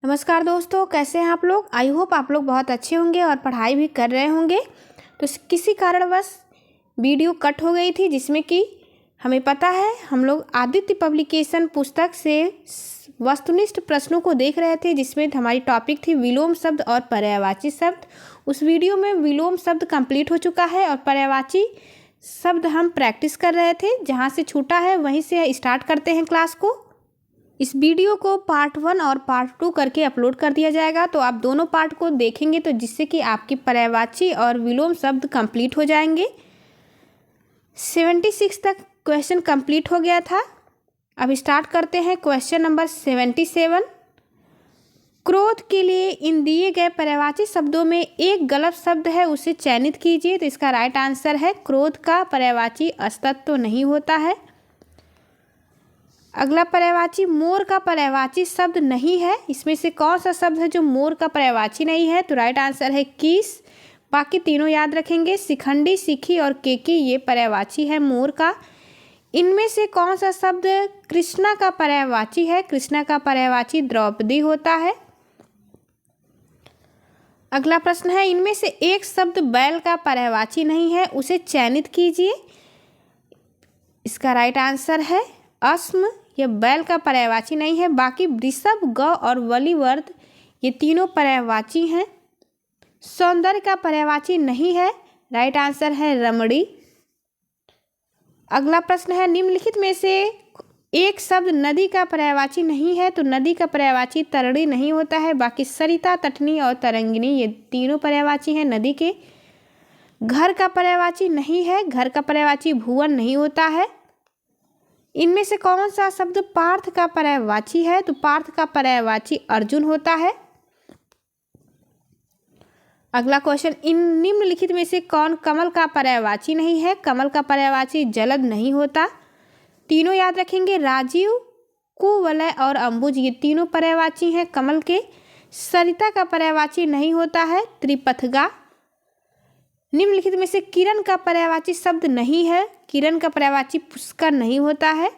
नमस्कार दोस्तों, कैसे हैं आप लोग। आई होप आप लोग बहुत अच्छे होंगे और पढ़ाई भी कर रहे होंगे। तो किसी कारणवश वीडियो कट हो गई थी, जिसमें कि हमें पता है हम लोग आदित्य पब्लिकेशन पुस्तक से वस्तुनिष्ठ प्रश्नों को देख रहे थे, जिसमें हमारी टॉपिक थी विलोम शब्द और पर्यायवाची शब्द। उस वीडियो में विलोम शब्द कंप्लीट हो चुका है और पर्यायवाची शब्द हम प्रैक्टिस कर रहे थे। जहाँ से छूटा है वहीं से स्टार्ट करते हैं क्लास को। इस वीडियो को पार्ट 1 और पार्ट 2 करके अपलोड कर दिया जाएगा, तो आप दोनों पार्ट को देखेंगे तो जिससे कि आपकी पर्यायवाची और विलोम शब्द कंप्लीट हो जाएंगे। 76 तक क्वेश्चन कंप्लीट हो गया था। अब स्टार्ट करते हैं क्वेश्चन नंबर 77। क्रोध के लिए इन दिए गए पर्यायवाची शब्दों में एक गलत शब्द है, उसे चयनित कीजिए। तो इसका राइट आंसर है क्रोध का पर्यायवाची अस्तित्व नहीं होता है। अगला पर्यायवाची मोर का पर्यायवाची शब्द नहीं है। इसमें से कौन सा शब्द है जो मोर का पर्यायवाची नहीं है? तो राइट आंसर है कीस। बाकी तीनों याद रखेंगे, शिखंडी, सिखी और केकी, ये पर्यायवाची है मोर का। इनमें से कौन सा शब्द कृष्णा का पर्यायवाची है? कृष्णा का पर्यायवाची द्रौपदी होता है। अगला प्रश्न है, इनमें से एक शब्द बैल का पर्यायवाची नहीं है, उसे चयनित कीजिए। इसका राइट आंसर है अस्म। यह बैल का पर्यायवाची नहीं है। बाकी वृषभ, गौ और वलिवर्द ये तीनों पर्यायवाची हैं। सौंदर्य का पर्यायवाची नहीं है। राइट आंसर है रमणी। अगला प्रश्न है, निम्नलिखित में से एक शब्द नदी का पर्यायवाची नहीं है। तो नदी का पर्यायवाची तरणी नहीं होता है। बाकी सरिता, तटनी और तरंगिणी ये तीनों पर्यायवाची हैं नदी के। घर का पर्यायवाची नहीं है। घर का पर्यायवाची भुवन नहीं होता है। इनमें से कौन सा शब्द पार्थ का पर्यायवाची है? तो पार्थ का पर्यायवाची अर्जुन होता है। अगला क्वेश्चन, इन निम्नलिखित में से कौन कमल का पर्यायवाची नहीं है? कमल का पर्यायवाची जलद नहीं होता। तीनों याद रखेंगे, राजीव, कुवलय और अंबुज ये तीनों पर्यायवाची हैं कमल के। सरिता का पर्यायवाची नहीं होता है त्रिपथगा। निम्नलिखित में से किरण का पर्यायवाची शब्द नहीं है। किरण का पर्यायवाची पुष्कर नहीं होता है।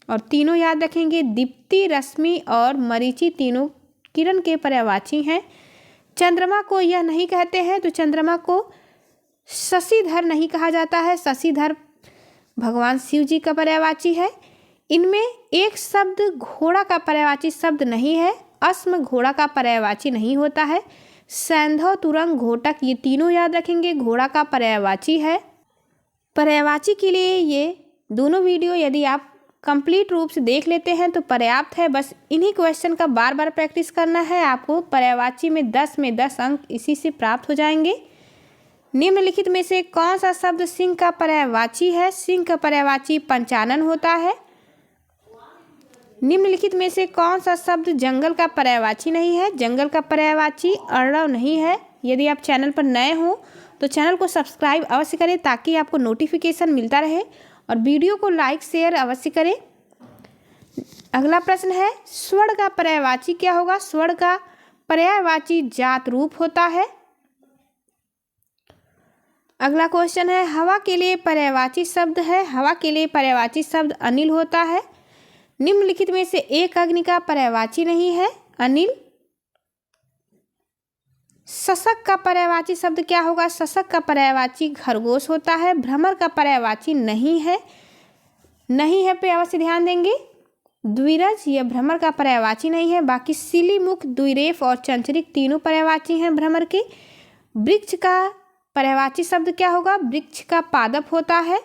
और तीनों याद रखेंगे, दीप्ति, रश्मि और मरीचि तीनों किरण के पर्यायवाची हैं। चंद्रमा को यह नहीं कहते हैं। तो चंद्रमा को शशिधर नहीं कहा जाता है। शशिधर भगवान शिव जी का पर्यायवाची है। इनमें एक शब्द घोड़ा का पर्यायवाची शब्द नहीं है। अस्म घोड़ा का पर्यायवाची नहीं होता है। सैंधव, तुरंग, घोटक ये तीनों याद रखेंगे घोड़ा का पर्यायवाची है। पर्यायवाची के लिए ये दोनों वीडियो यदि आप कंप्लीट रूप से देख लेते हैं तो पर्याप्त है। बस इन्हीं क्वेश्चन का बार बार प्रैक्टिस करना है आपको। पर्यायवाची में 10 में 10 अंक इसी से प्राप्त हो जाएंगे। निम्नलिखित में से कौन सा शब्द सिंह का पर्यायवाची है? सिंह का पर्यायवाची पंचानन होता है। निम्नलिखित में से कौन सा शब्द जंगल का पर्यायवाची नहीं है? जंगल का पर्यायवाची अर्णव नहीं है। यदि आप चैनल पर नए हो तो चैनल को सब्सक्राइब अवश्य करें ताकि आपको नोटिफिकेशन मिलता रहे, और वीडियो को लाइक शेयर अवश्य करें। अगला प्रश्न है, स्वर्ण का पर्यायवाची क्या होगा? स्वर्ण का पर्यायवाची जात रूप होता है। अगला क्वेश्चन है, हवा के लिए पर्यायवाची शब्द है। हवा के लिए पर्यायवाची शब्द अनिल होता है। निम्नलिखित में से एक अग्नि का पर्यायवाची नहीं है। अनिल। शशक का पर्यायवाची शब्द क्या होगा? शशक का पर्यायवाची खरगोश होता है। भ्रमर का पर्यायवाची नहीं है। नहीं है पे अवश्य ध्यान देंगे। द्विरज यह भ्रमर का पर्यायवाची नहीं है। बाकी सिलीमुख, द्विरेफ और चंचरिक तीनों पर्यायवाची हैं भ्रमर के। वृक्ष का पर्यायवाची शब्द क्या होगा? वृक्ष का पादप होता है।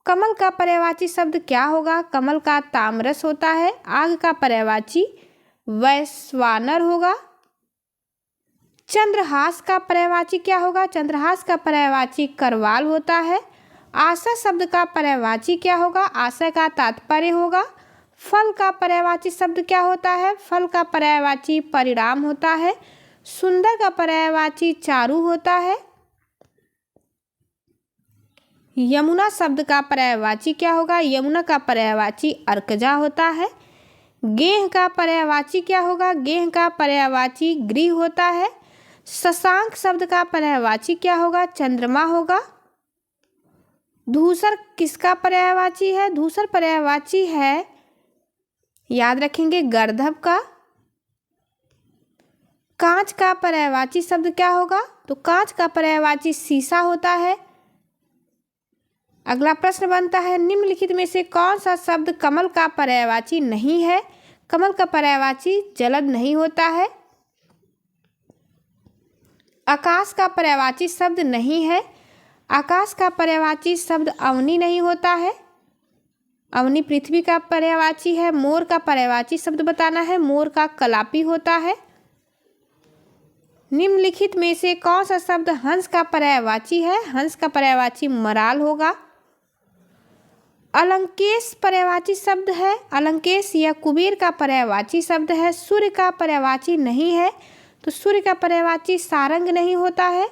कमल का पर्यायवाची शब्द क्या होगा? कमल का तामरस होता है। आग का पर्यायवाची वैश्वानर होगा। चंद्रहास का पर्यायवाची क्या होगा? चंद्रहास का पर्यायवाची करवाल होता है। आशा शब्द का पर्यायवाची क्या होगा? आशय का तात्पर्य होगा। फल का पर्यायवाची शब्द क्या होता है? फल का पर्यायवाची परिणाम होता है। सुंदर का पर्यायवाची चारु होता है। यमुना शब्द का पर्यायवाची क्या होगा? यमुना का पर्यायवाची अर्कजा होता है। गेह का पर्यायवाची क्या होगा? गेह का पर्यायवाची गृह होता है। शशांक शब्द का पर्यायवाची क्या होगा? चंद्रमा होगा। धूसर किसका पर्यायवाची है? धूसर पर्यायवाची है, याद रखेंगे, गर्दभ का। कांच का पर्यायवाची शब्द क्या होगा? तो कांच का पर्यायवाची शीशा होता है। अगला प्रश्न बनता है, निम्नलिखित में से कौन सा शब्द कमल का पर्यायवाची नहीं है? कमल का पर्यायवाची जलद नहीं होता है। आकाश का पर्यायवाची शब्द नहीं है। आकाश का पर्यायवाची शब्द अवनी नहीं होता है। अवनी पृथ्वी का पर्यायवाची है। मोर का पर्यायवाची शब्द बताना है। मोर का कलापी होता है। निम्नलिखित में से कौन सा शब्द हंस का पर्यायवाची है? हंस का पर्यायवाची मराल होगा। अलंकेश पर्यायवाची शब्द है। अलंकेश या कुबेर का पर्यायवाची शब्द है। सूर्य का पर्यायवाची नहीं है, तो सूर्य का पर्यायवाची सारंग नहीं होता है।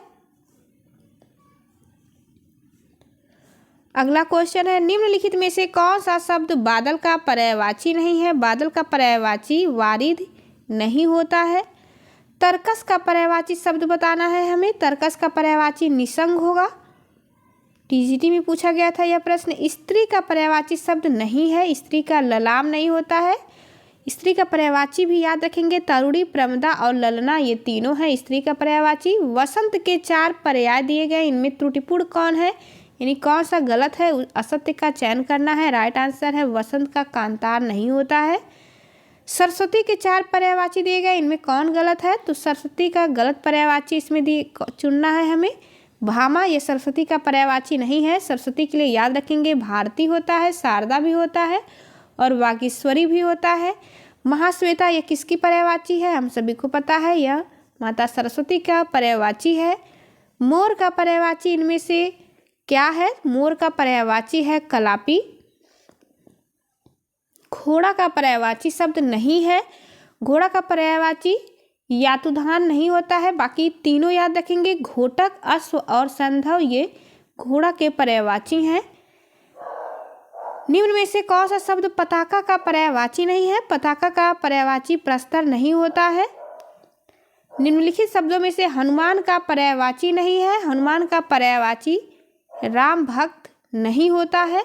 अगला क्वेश्चन है, निम्नलिखित में से कौन सा शब्द बादल का पर्यायवाची नहीं है? बादल का पर्यायवाची वारिध नहीं होता है। तरकस का पर्यायवाची शब्द बताना है हमें। तरकस का पर्यायवाची निसंग होगा। टीजीटी में पूछा गया था यह प्रश्न। स्त्री का पर्यायवाची शब्द नहीं है। स्त्री का ललाम नहीं होता है। स्त्री का पर्यायवाची भी याद रखेंगे, तरुणी, प्रमदा और ललना, ये तीनों हैं स्त्री का पर्यायवाची। वसंत के 4 पर्याय दिए गए, इनमें त्रुटिपूर्ण कौन है, यानी कौन सा गलत है, असत्य का चयन करना है। राइट आंसर है वसंत का कांतार नहीं होता है। सरस्वती के 4 पर्यायवाची दिए गए, इनमें कौन गलत है? तो सरस्वती का गलत पर्यायवाची इसमें चुनना है हमें। भामा ये सरस्वती का पर्यायवाची नहीं है। सरस्वती के लिए याद रखेंगे भारती होता है, शारदा भी होता है और वागीश्वरी भी होता है। महाश्वेता ये किसकी पर्यायवाची है? हम सभी को पता है, यह माता सरस्वती का पर्यायवाची है। मोर का पर्यायवाची इनमें से क्या है? मोर का पर्यायवाची है कलापी। घोड़ा का पर्यायवाची शब्द नहीं है। घोड़ा का पर्यायवाची यातुधान नहीं होता है। बाकी तीनों याद रखेंगे, घोटक, अश्व और संधव ये घोड़ा के पर्यायवाची हैं। निम्न में से कौन सा शब्द पताका का पर्यायवाची नहीं है? पताका का पर्यायवाची प्रस्तर नहीं होता है। निम्नलिखित शब्दों में से हनुमान का पर्यायवाची नहीं है। हनुमान का पर्यायवाची राम भक्त नहीं होता है।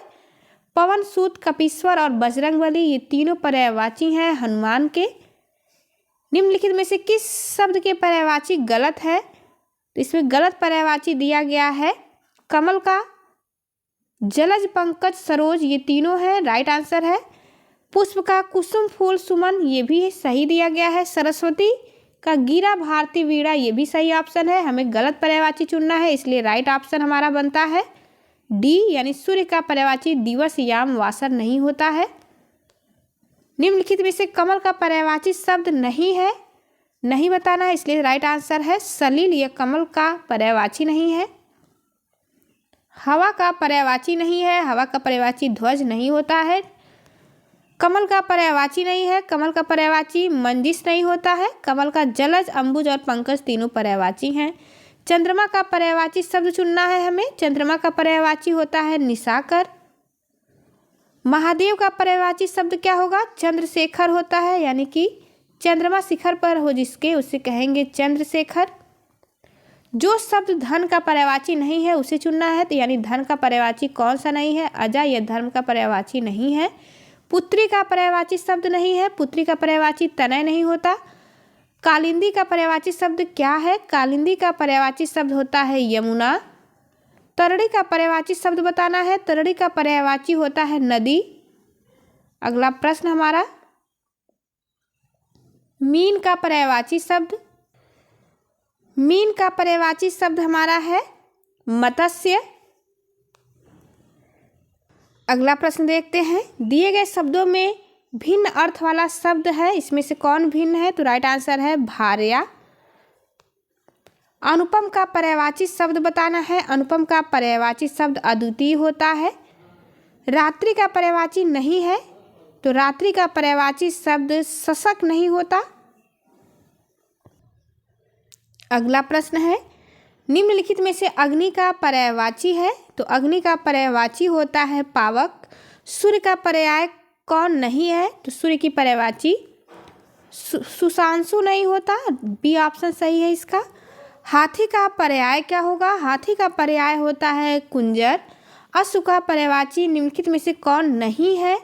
पवन सूत, कपीश्वर और बजरंगबली ये तीनों पर्यायवाची हैं हनुमान के। निम्नलिखित में से किस शब्द के पर्यायवाची गलत है? तो इसमें गलत पर्यायवाची दिया गया है कमल का, जलज, पंकज, सरोज ये तीनों हैं। राइट आंसर है। पुष्प का कुसुम, फूल, सुमन ये भी सही दिया गया है। सरस्वती का गिरा, भारती, वीणा ये भी सही ऑप्शन है। हमें गलत पर्यायवाची चुनना है, इसलिए राइट ऑप्शन हमारा बनता है डी, यानी सूर्य का पर्यायवाची दिवस, याम, वासर नहीं होता है। निम्नलिखित में से कमल का पर्यायवाची शब्द नहीं है, नहीं बताना है, इसलिए राइट आंसर है सलील, यह कमल का पर्यायवाची नहीं है। हवा का पर्यायवाची नहीं है। हवा का पर्यायवाची ध्वज नहीं होता है। कमल का पर्यायवाची नहीं है। कमल का पर्यायवाची मंजिश नहीं होता है। कमल का जलज, अंबुज और पंकज तीनों पर्यायवाची हैं। चंद्रमा का पर्यायवाची शब्द चुनना है हमें। चंद्रमा का पर्यायवाची होता है निशाकर। महादेव का पर्यायवाची शब्द क्या होगा? चंद्रशेखर होता है, यानी कि चंद्रमा शिखर पर हो जिसके, उसे कहेंगे चंद्रशेखर। जो शब्द धन का पर्यायवाची नहीं है उसे चुनना है, तो यानी धन का पर्यायवाची कौन सा नहीं है? अजा, यह धर्म का पर्यायवाची नहीं है। पुत्री का पर्यायवाची शब्द नहीं है। पुत्री का पर्यायवाची तनय नहीं होता। कालिंदी का पर्यायवाची शब्द क्या है? कालिंदी का पर्यायवाची शब्द होता है यमुना। तरड़ी का पर्यायवाची शब्द बताना है। तरड़ी का पर्यायवाची होता है नदी। अगला प्रश्न हमारा, मीन का पर्यायवाची शब्द, मीन का पर्यायवाची शब्द हमारा है मत्स्य। अगला प्रश्न देखते हैं, दिए गए शब्दों में भिन्न अर्थ वाला शब्द है, इसमें से कौन भिन्न है? तो राइट आंसर है भार्या। अनुपम का पर्यायवाची शब्द बताना है। अनुपम का पर्यायवाची शब्द अद्वितीय होता है। रात्रि का पर्यायवाची नहीं है, तो रात्रि का पर्यायवाची शब्द शशक नहीं होता। अगला प्रश्न है, निम्नलिखित में से अग्नि का पर्यायवाची है, तो अग्नि का पर्यायवाची होता है पावक। सूर्य का पर्याय कौन नहीं है? तो सूर्य की पर्यायवाची सुशांशु नहीं होता। बी ऑप्शन सही है इसका। हाथी का पर्याय क्या होगा? हाथी का पर्याय होता है कुंजर। अश्व का पर्यायवाची निम्नलिखित में से कौन नहीं है?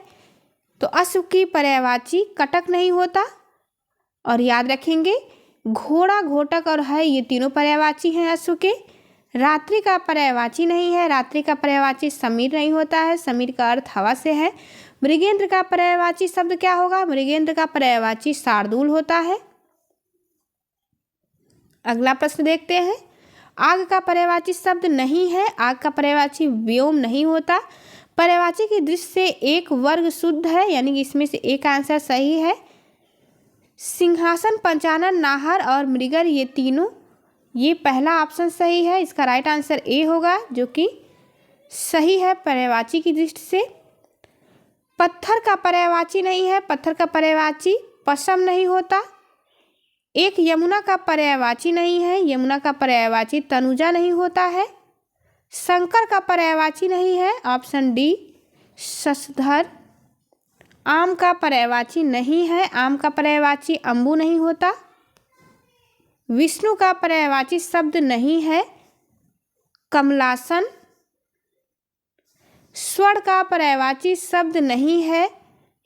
तो अश्व की पर्यायवाची कटक नहीं होता। और याद रखेंगे घोड़ा, घोटक और है ये तीनों पर्यायवाची हैं अश्व के। रात्रि का पर्यायवाची नहीं है, रात्रि का पर्यायवाची समीर नहीं होता है, समीर का अर्थ हवा से है। मृगेंद्र का पर्यायवाची शब्द क्या होगा? मृगेंद्र का पर्यायवाची शार्दूल होता है। अगला प्रश्न देखते हैं। आग का पर्यायवाची शब्द नहीं है, आग का पर्यायवाची व्योम नहीं होता। पर्यायवाची की दृष्टि से एक वर्ग शुद्ध है, यानी कि इसमें से एक आंसर सही है। सिंहासन, पंचानन, नाहर और मृगर ये तीनों, ये पहला ऑप्शन सही है। इसका राइट आंसर ए होगा, जो कि सही है पर्यायवाची की दृष्टि से। पत्थर का पर्यायवाची नहीं है, पत्थर का पर्यायवाची पशम नहीं होता। एक यमुना का पर्यायवाची नहीं है, यमुना का पर्यायवाची तनुजा नहीं होता है। शंकर का पर्यायवाची नहीं है, ऑप्शन डी शशधर। आम का पर्यायवाची नहीं है, आम का पर्यायवाची अम्बु नहीं होता। विष्णु का पर्यायवाची शब्द नहीं है, कमलासन। स्वर्ण का पर्यायवाची शब्द नहीं है,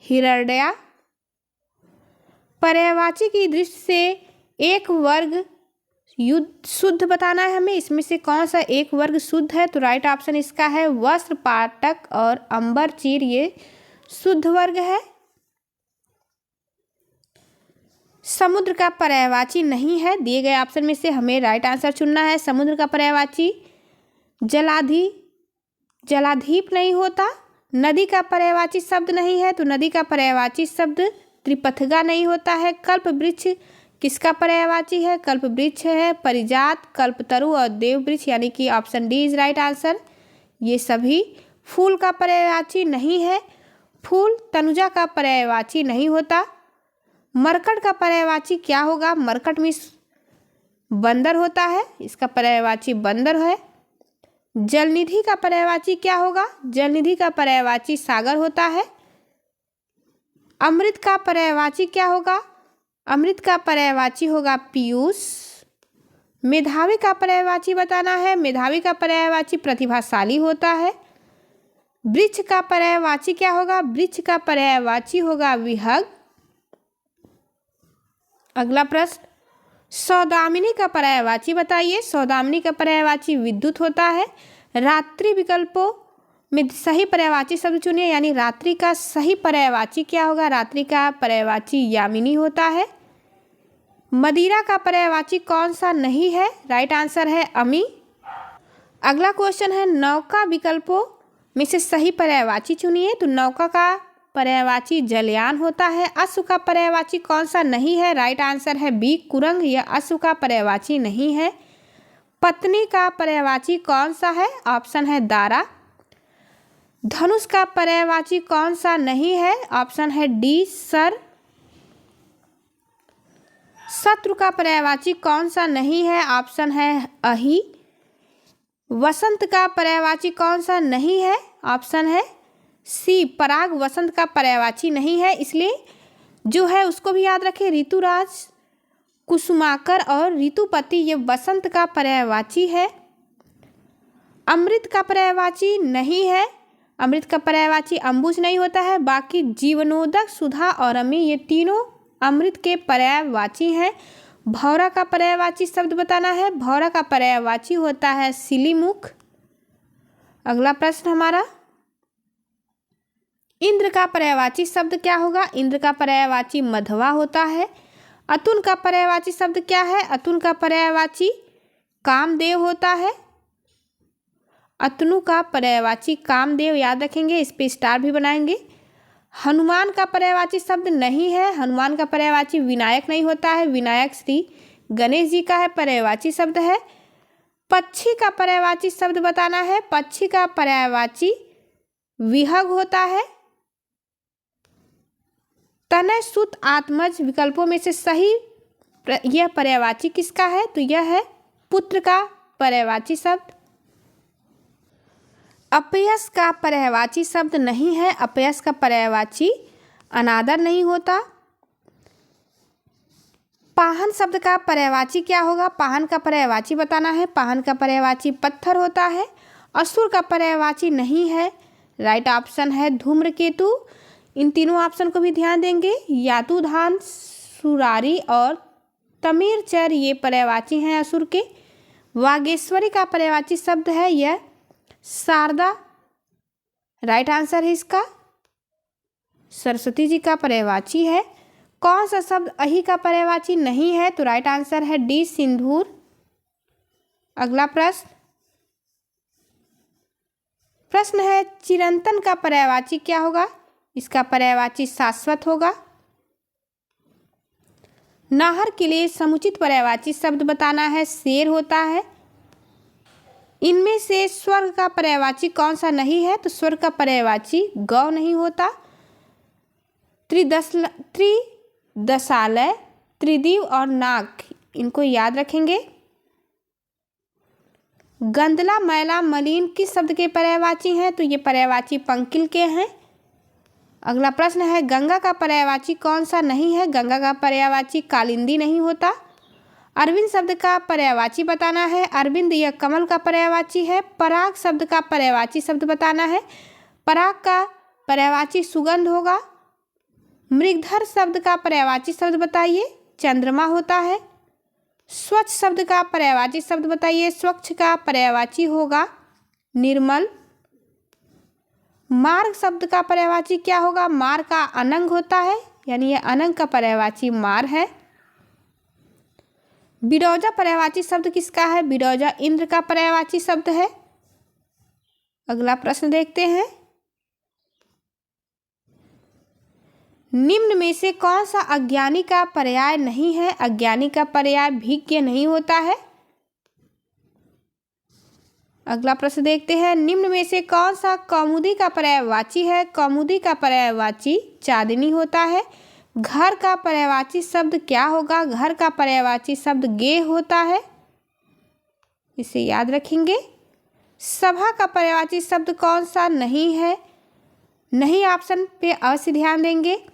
हिरड्या। पर्यायवाची की दृष्टि से एक वर्ग शुद्ध बताना है हमें, इसमें से कौन सा एक वर्ग शुद्ध है? तो राइट ऑप्शन इसका है वस्त्र, पाटक और अंबर चीर, ये शुद्ध वर्ग है। समुद्र का पर्यायवाची नहीं है, दिए गए ऑप्शन में से हमें राइट आंसर चुनना है। समुद्र का पर्यायवाची जलाधीप नहीं होता। नदी का पर्यायवाची शब्द नहीं है, तो नदी का पर्यायवाची शब्द त्रिपथगा नहीं होता है। कल्प वृक्ष किसका पर्यायवाची है? कल्प वृक्ष है परिजात, कल्पतरु और देव वृक्ष, यानी कि option D is right answer. ये सभी। फूल का पर्यायवाची नहीं है, फूल तनुजा का पर्यायवाची नहीं होता। मरकट का पर्यायवाची क्या होगा? मरकट में बंदर होता है, इसका पर्यायवाची बंदर है। जलनिधि का पर्यायवाची क्या होगा? जलनिधि का पर्यायवाची सागर होता है। अमृत का पर्यायवाची क्या होगा? अमृत का पर्यायवाची होगा पीयूष। मेधावी का पर्यायवाची बताना है, मेधावी का पर्यायवाची प्रतिभाशाली होता है। वृक्ष का पर्यायवाची क्या होगा? वृक्ष का पर्यायवाची होगा विहग। अगला प्रश्न, सौदामिनी का पर्यायवाची बताइए। सौदामिनी का पर्यायवाची विद्युत होता है। रात्रि विकल्पों में सही पर्यायवाची शब्द चुनिए, यानी रात्रि का सही पर्यायवाची क्या होगा? रात्रि का पर्यायवाची यामिनी होता है। मदिरा का पर्यायवाची कौन सा नहीं है? राइट आंसर है अमी। अगला क्वेश्चन है, नौका विकल्पों में से सही पर्यायवाची चुनिए। तो नौका का पर्यायवाची जलयान होता है। अश्व का पर्यायवाची कौन सा नहीं है? राइट आंसर है बी कुरंग, यह अश्व का पर्यायवाची नहीं है। पत्नी का पर्यायवाची कौन सा है? ऑप्शन है दारा। धनुष का पर्यायवाची कौन सा नहीं है? ऑप्शन है डी सर। शत्रु का पर्यायवाची कौन सा नहीं है? ऑप्शन है अहि। वसंत का पर्यायवाची कौन सा नहीं है? ऑप्शन है सी पराग। वसंत का पर्यायवाची नहीं है, इसलिए जो है उसको भी याद रखें। ऋतुराज, कुसुमाकर और ऋतुपति ये वसंत का पर्यायवाची है। अमृत का पर्यायवाची नहीं है, अमृत का पर्यायवाची अंबुज नहीं होता है। बाकी जीवनोदक, सुधा और अमी ये तीनों अमृत के पर्यायवाची हैं। भौरा का पर्यायवाची शब्द बताना है, भौरा का पर्यायवाची होता है सिलीमुख। अगला प्रश्न हमारा, इंद्र का पर्यायवाची शब्द क्या होगा? इंद्र का पर्यायवाची मधवा होता है। अतुल का पर्यायवाची शब्द क्या है? अतुल का पर्यायवाची कामदेव होता है। अतनु का पर्यायवाची कामदेव, याद रखेंगे, इस पे स्टार भी बनाएंगे। हनुमान का पर्यायवाची शब्द नहीं है, हनुमान का पर्यायवाची विनायक नहीं होता है, विनायक श्री गणेश जी का है पर्यायवाची शब्द है। पक्षी का पर्यायवाची शब्द बताना है, पक्षी का पर्यायवाची विहग होता है। तनय, सुत, आत्मज विकल्पों में से सही यह पर्यायवाची किसका है? तो यह है पुत्र का पर्यायवाची शब्द। अपयश का पर्यायवाची शब्द नहीं है, अपयश का पर्यायवाची अनादर नहीं होता। पाहन शब्द का पर्यायवाची क्या होगा? पाहन का पर्यायवाची बताना है, पाहन का पर्यायवाची पत्थर होता है। असुर का पर्यायवाची नहीं है, राइट ऑप्शन है धूम्रकेतु। इन तीनों ऑप्शन को भी ध्यान देंगे। यातुधान, सुरारी और तमिर, चर ये पर्यायवाची हैं असुर के। वागेश्वरी का पर्यायवाची शब्द है यह शारदा, राइट आंसर है इसका। सरस्वती जी का पर्यायवाची है। कौन सा शब्द अहि का पर्यायवाची नहीं है? तो राइट आंसर है डी सिंदूर। अगला प्रश्न है चिरंतन का पर्यायवाची क्या होगा? इसका पर्यायवाची शाश्वत होगा। नाहर के लिए समुचित पर्यायवाची शब्द बताना है, शेर होता है। इनमें से स्वर्ग का पर्यायवाची कौन सा नहीं है? तो स्वर्ग का पर्यायवाची गौ नहीं होता। त्रिदशालय, त्रिदिव और नाग, इनको याद रखेंगे। गंदला, मैला, मलिन किस शब्द के पर्यायवाची हैं? तो ये पर्यायवाची पंकिल के हैं। अगला प्रश्न है गंगा का पर्यायवाची कौन सा नहीं है? गंगा का पर्यायवाची कालिंदी नहीं होता। अरविंद शब्द का पर्यायवाची बताना है। अरविंद यह कमल का पर्यायवाची है। पराग शब्द का पर्यायवाची शब्द बताना है। पराग का पर्यायवाची सुगंध होगा। मृगधर शब्द का पर्यायवाची शब्द बताइए। चंद्रमा होता है। स्वच्छ शब्द का पर्यायवाची शब्द बताइए। स्वच्छ का पर्यायवाची होगा निर्मल। मार्ग शब्द का पर्यायवाची क्या होगा? मार का अनंग होता है, यानी यह अनंग का पर्यायवाची मार है। बिरौजा पर्यायवाची शब्द किसका है? बिरौजा इंद्र का पर्यायवाची शब्द है। अगला प्रश्न देखते हैं। निम्न में से कौन सा अज्ञानी का पर्याय नहीं है? अज्ञानी का पर्याय भिज्ञ नहीं होता है। अगला प्रश्न देखते हैं। निम्न में से कौन सा कौमुदी का पर्यायवाची है? कौमुदी का पर्यायवाची चांदनी होता है। घर का पर्यायवाची शब्द क्या होगा? घर का पर्यायवाची शब्द गे होता है, इसे याद रखेंगे। सभा का पर्यायवाची शब्द कौन सा नहीं है? नहीं ऑप्शन पे अवश्य ध्यान देंगे।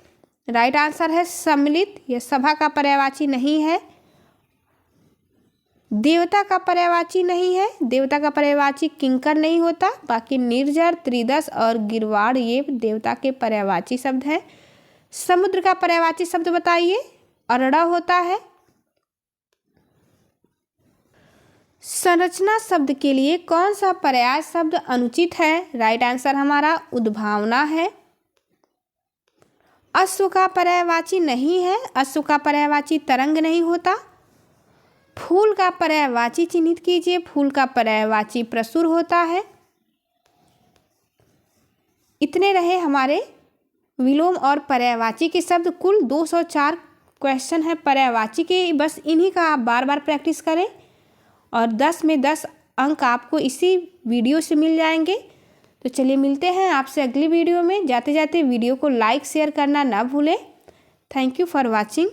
राइट आंसर है सम्मिलित, यह सभा का पर्यायवाची नहीं है। देवता का पर्यायवाची नहीं है। देवता का पर्यायवाची किंकर नहीं होता। बाकी निर्जर, त्रिदश और गिरवाड़ ये देवता के पर्यायवाची शब्द हैं। समुद्र का पर्यायवाची शब्द बताइए। अरड़ा होता है। संरचना शब्द के लिए कौन सा पर्याय शब्द अनुचित है? राइट आंसर हमारा उद्भावना है। अश्व का पर्यायवाची नहीं है। अश्व का पर्यायवाची तरंग नहीं होता। फूल का पर्यायवाची चिन्हित कीजिए। फूल का पर्यायवाची प्रसुर होता है। इतने रहे हमारे विलोम और पर्यायवाची के शब्द। कुल 204 क्वेश्चन है पर्यायवाची के, बस इन्हीं का आप बार बार प्रैक्टिस करें और 10 में 10 अंक आपको इसी वीडियो से मिल जाएंगे। तो चलिए मिलते हैं आपसे अगली वीडियो में। जाते जाते वीडियो को लाइक शेयर करना ना भूलें। Thank you for watching.